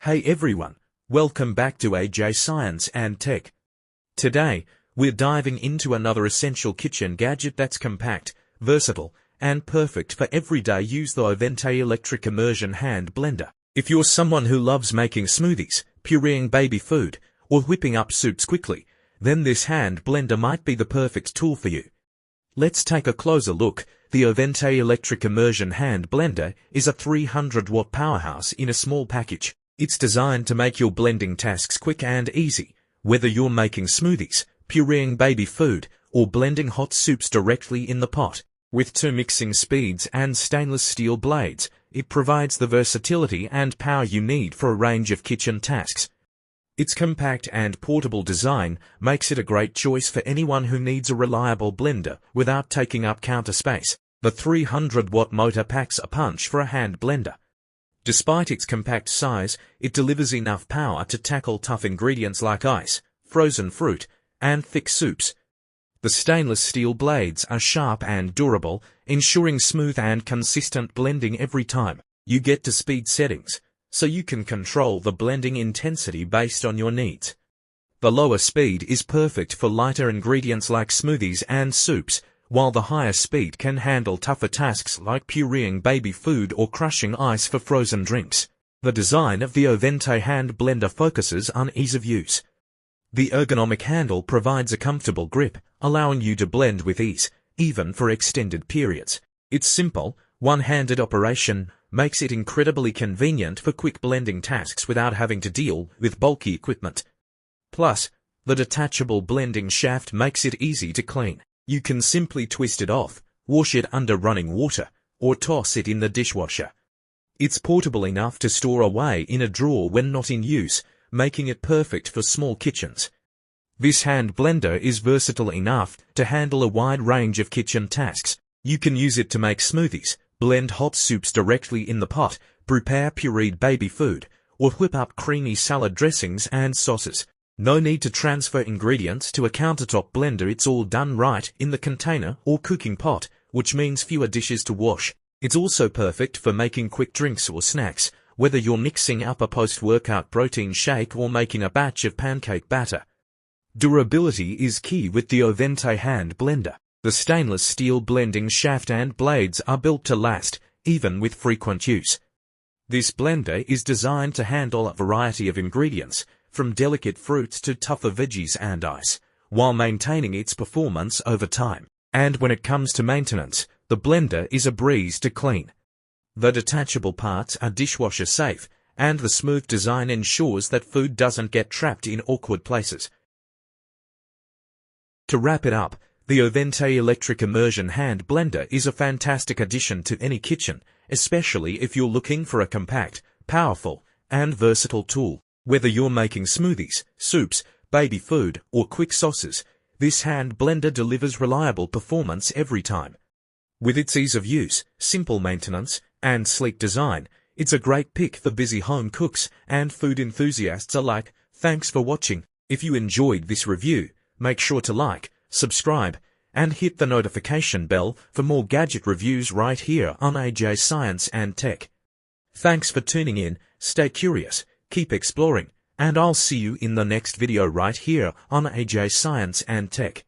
Hey everyone, welcome back to AJ Science and Tech. Today, we're diving into another essential kitchen gadget that's compact, versatile, and perfect for everyday use: the OVENTE electric immersion hand blender. If you're someone who loves making smoothies, pureeing baby food, or whipping up soups quickly, then this hand blender might be the perfect tool for you. Let's take a closer look. The OVENTE electric immersion hand blender is a 300-watt powerhouse in a small package. It's designed to make your blending tasks quick and easy, whether you're making smoothies, pureeing baby food, or blending hot soups directly in the pot. With 2 mixing speeds and stainless steel blades, it provides the versatility and power you need for a range of kitchen tasks. Its compact and portable design makes it a great choice for anyone who needs a reliable blender without taking up counter space. The 300-watt motor packs a punch for a hand blender. Despite its compact size, it delivers enough power to tackle tough ingredients like ice, frozen fruit, and thick soups. The stainless steel blades are sharp and durable, ensuring smooth and consistent blending every time. You get to speed settings, so you can control the blending intensity based on your needs. The lower speed is perfect for lighter ingredients like smoothies and soups, while the higher speed can handle tougher tasks like pureeing baby food or crushing ice for frozen drinks. The design of the OVENTE hand blender focuses on ease of use. The ergonomic handle provides a comfortable grip, allowing you to blend with ease, even for extended periods. Its simple, one-handed operation makes it incredibly convenient for quick blending tasks without having to deal with bulky equipment. Plus, the detachable blending shaft makes it easy to clean. You can simply twist it off, wash it under running water, or toss it in the dishwasher. It's portable enough to store away in a drawer when not in use, making it perfect for small kitchens. This hand blender is versatile enough to handle a wide range of kitchen tasks. You can use it to make smoothies, blend hot soups directly in the pot, prepare pureed baby food, or whip up creamy salad dressings and sauces. No need to transfer ingredients to a countertop blender. It's all done right in the container or cooking pot, which means fewer dishes to wash. It's also perfect for making quick drinks or snacks, whether you're mixing up a post-workout protein shake or making a batch of pancake batter. Durability is key with the OVENTE hand blender. The stainless steel blending shaft and blades are built to last, even with frequent use. This blender is designed to handle a variety of ingredients, from delicate fruits to tougher veggies and ice, while maintaining its performance over time. And when it comes to maintenance, the blender is a breeze to clean. The detachable parts are dishwasher safe, and the smooth design ensures that food doesn't get trapped in awkward places. To wrap it up, the OVENTE electric immersion hand blender is a fantastic addition to any kitchen, especially if you're looking for a compact, powerful, and versatile tool. Whether you're making smoothies, soups, baby food, or quick sauces, this hand blender delivers reliable performance every time. With its ease of use, simple maintenance, and sleek design, it's a great pick for busy home cooks and food enthusiasts alike. Thanks for watching. If you enjoyed this review, make sure to like, subscribe, and hit the notification bell for more gadget reviews right here on AJ Science and Tech. Thanks for tuning in. Stay curious, keep exploring, and I'll see you in the next video right here on AJ Science and Tech.